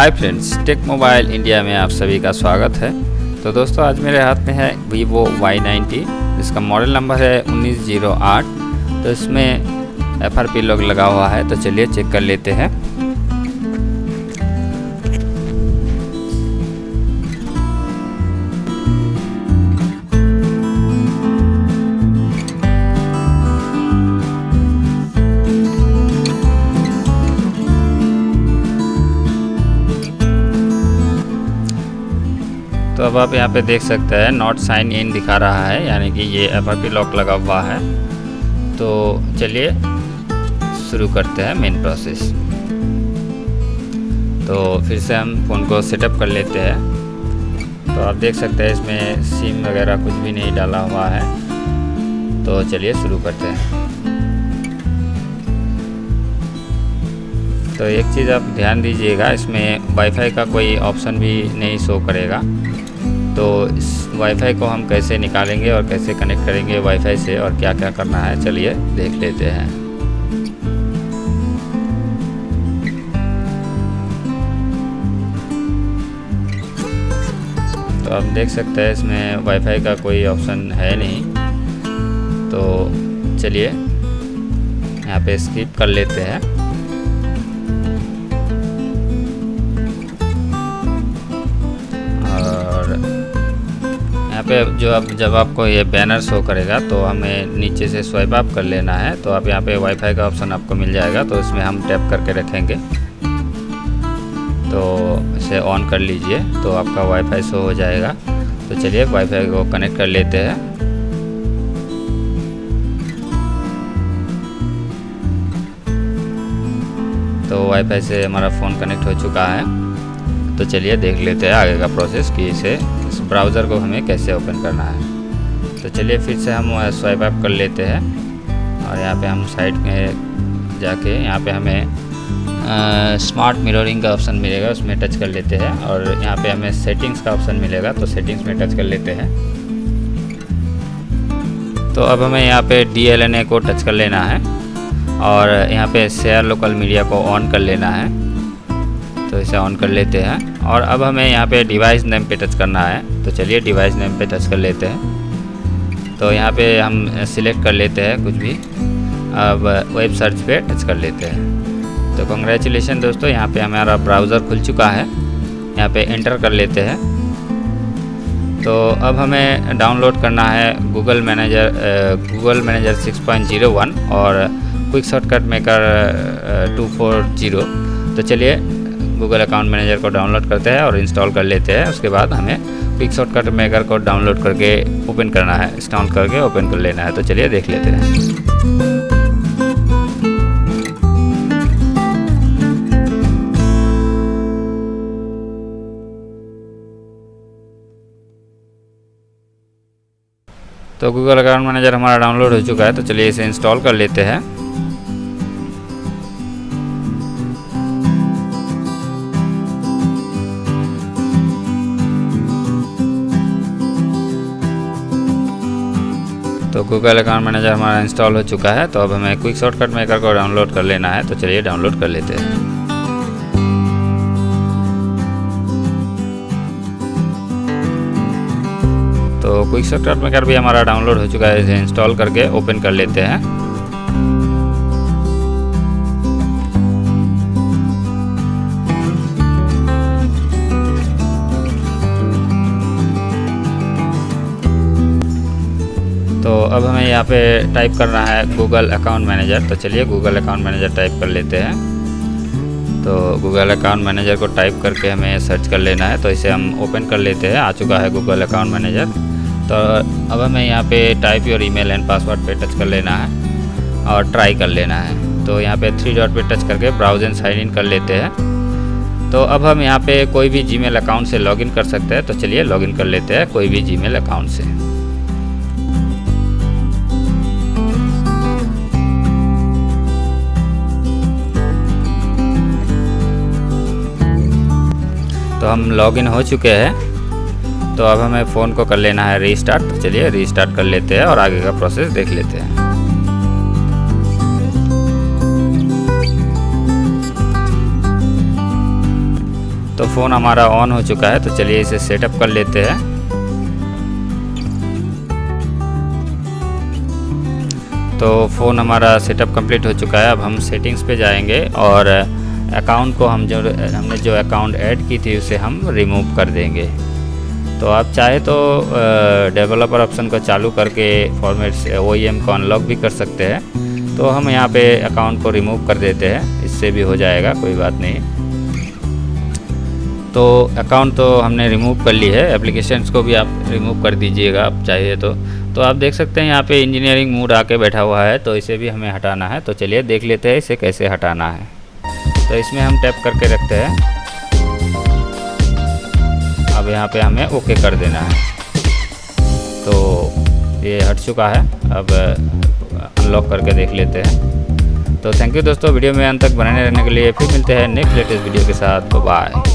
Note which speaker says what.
Speaker 1: हाय friends, tech mobile India में आप सभी का स्वागत है। तो दोस्तों, आज मेरे हाथ में है Vivo Y90, इसका मॉडल नंबर है 1908। तो इसमें FRP लॉक लगा हुआ है, तो चलिए चेक कर लेते हैं। तो अब आप यहाँ पे देख सकते हैं नॉट साइन इन दिखा रहा है, यानी कि ये FRP लॉक लगा हुआ है। तो चलिए शुरू करते हैं मेन प्रोसेस। तो फिर से हम फ़ोन को सेटअप कर लेते हैं। तो आप देख सकते हैं इसमें सिम वगैरह कुछ भी नहीं डाला हुआ है। तो चलिए शुरू करते हैं। तो एक चीज़ आप ध्यान दीजिएगा, इसमें वाईफाई का कोई ऑप्शन भी नहीं शो करेगा। तो इस वाईफाई को हम कैसे निकालेंगे और कैसे कनेक्ट करेंगे वाईफाई से और क्या क्या करना है, चलिए देख लेते हैं। तो आप देख सकते हैं इसमें वाईफाई का कोई ऑप्शन है नहीं। तो चलिए यहाँ पे स्किप कर लेते हैं। पे जब आपको ये बैनर शो करेगा तो हमें नीचे से स्वाइप अप कर लेना है। तो आप यहाँ पे वाईफाई का ऑप्शन आपको मिल जाएगा, तो इसमें हम टैप करके रखेंगे। तो इसे ऑन कर लीजिए तो आपका वाईफाई शो हो जाएगा। तो चलिए वाईफाई को कनेक्ट कर लेते हैं। तो वाईफाई से हमारा फ़ोन कनेक्ट हो चुका है। तो चलिए देख लेते हैं आगे का प्रोसेस कि इस ब्राउज़र को हमें कैसे ओपन करना है। तो चलिए फिर से हम स्वाइप अप कर लेते हैं और यहाँ पे हम साइड में जाके यहाँ पे हमें स्मार्ट मिररिंग का ऑप्शन मिलेगा, उसमें टच कर लेते हैं। और यहाँ पे हमें सेटिंग्स का ऑप्शन मिलेगा, तो सेटिंग्स में टच कर लेते हैं। तो अब हमें यहाँ पे DLNA को टच कर लेना है और यहाँ पे शेयर लोकल मीडिया को ऑन कर लेना है। तो इसे ऑन कर लेते हैं और अब हमें यहाँ पे डिवाइस नेम पे टच करना है। तो चलिए डिवाइस नेम पे टच कर लेते हैं। तो यहाँ पे हम सिलेक्ट कर लेते हैं कुछ भी। अब वेब सर्च पे टच कर लेते हैं। तो कांग्रेचुलेशन दोस्तों, यहाँ पे हमारा ब्राउज़र खुल चुका है। यहाँ पे एंटर कर लेते हैं। तो अब हमें डाउनलोड करना है गूगल मैनेजर 6.01 और क्विक शॉर्टकट मेकर 240। तो चलिए गूगल अकाउंट मैनेजर को डाउनलोड करते हैं और इंस्टॉल कर लेते हैं। उसके बाद हमें क्विक शॉर्टकट मेकर को डाउनलोड करके ओपन करना है, इंस्टॉल करके ओपन कर लेना है। तो चलिए देख लेते हैं। तो गूगल अकाउंट मैनेजर हमारा डाउनलोड हो चुका है। तो चलिए इसे इंस्टॉल कर लेते हैं। तो गूगल अकाउंट मैनेजर हमारा इंस्टॉल हो चुका है। तो अब हमें क्विक शॉर्टकट मेकर को डाउनलोड कर लेना है। तो चलिए डाउनलोड कर लेते हैं। तो क्विक शॉर्टकट मेकर भी हमारा डाउनलोड हो चुका है। इसे इंस्टॉल करके ओपन कर लेते हैं। तो अब हमें यहाँ पे टाइप करना है गूगल अकाउंट मैनेजर। तो चलिए गूगल अकाउंट मैनेजर टाइप कर लेते हैं। तो गूगल अकाउंट मैनेजर को टाइप करके हमें सर्च कर लेना है। तो इसे हम ओपन कर लेते हैं। आ चुका है गूगल अकाउंट मैनेजर। तो अब हमें यहाँ पे type your email and password पे टच कर लेना है और ट्राई कर लेना है। तो यहाँ पे 3 डॉट पे टच करके ब्राउज़ एंड साइन इन कर लेते हैं। तो अब हम यहाँ पे कोई भी जीमेल अकाउंट से लॉगिन कर सकते हैं। तो चलिए लॉगिन कर लेते हैं कोई भी जीमेल अकाउंट से। तो हम लॉगिन हो चुके हैं। तो अब हमें फ़ोन को कर लेना है रीस्टार्ट। तो चलिए रीस्टार्ट कर लेते हैं और आगे का प्रोसेस देख लेते हैं। तो फ़ोन हमारा ऑन हो चुका है, तो चलिए इसे सेटअप कर लेते हैं। तो फ़ोन हमारा सेटअप कंप्लीट हो चुका है। अब हम सेटिंग्स पे जाएंगे और अकाउंट को हमने जो अकाउंट ऐड की थी उसे हम रिमूव कर देंगे। तो आप चाहे तो डेवलपर ऑप्शन को चालू करके फॉर्मेट से OEM को अनलॉक भी कर सकते हैं। तो हम यहाँ पे अकाउंट को रिमूव कर देते हैं, इससे भी हो जाएगा, कोई बात नहीं। तो अकाउंट तो हमने रिमूव कर ली है। एप्लीकेशंस को भी आप रिमूव कर दीजिएगा आप चाहिए तो आप देख सकते हैं यहाँ पे इंजीनियरिंग मोड आके बैठा हुआ है, तो इसे भी हमें हटाना है। तो चलिए देख लेते हैं इसे कैसे हटाना है। तो इसमें हम टैप करके रखते हैं। अब यहाँ पे हमें ओके कर देना है। तो ये हट चुका है। अब अनलॉक करके देख लेते हैं। तो थैंक यू दोस्तों, वीडियो में अंत तक बने रहने के लिए। फिर मिलते हैं नेक्स्ट लेटेस्ट वीडियो के साथ। बाय।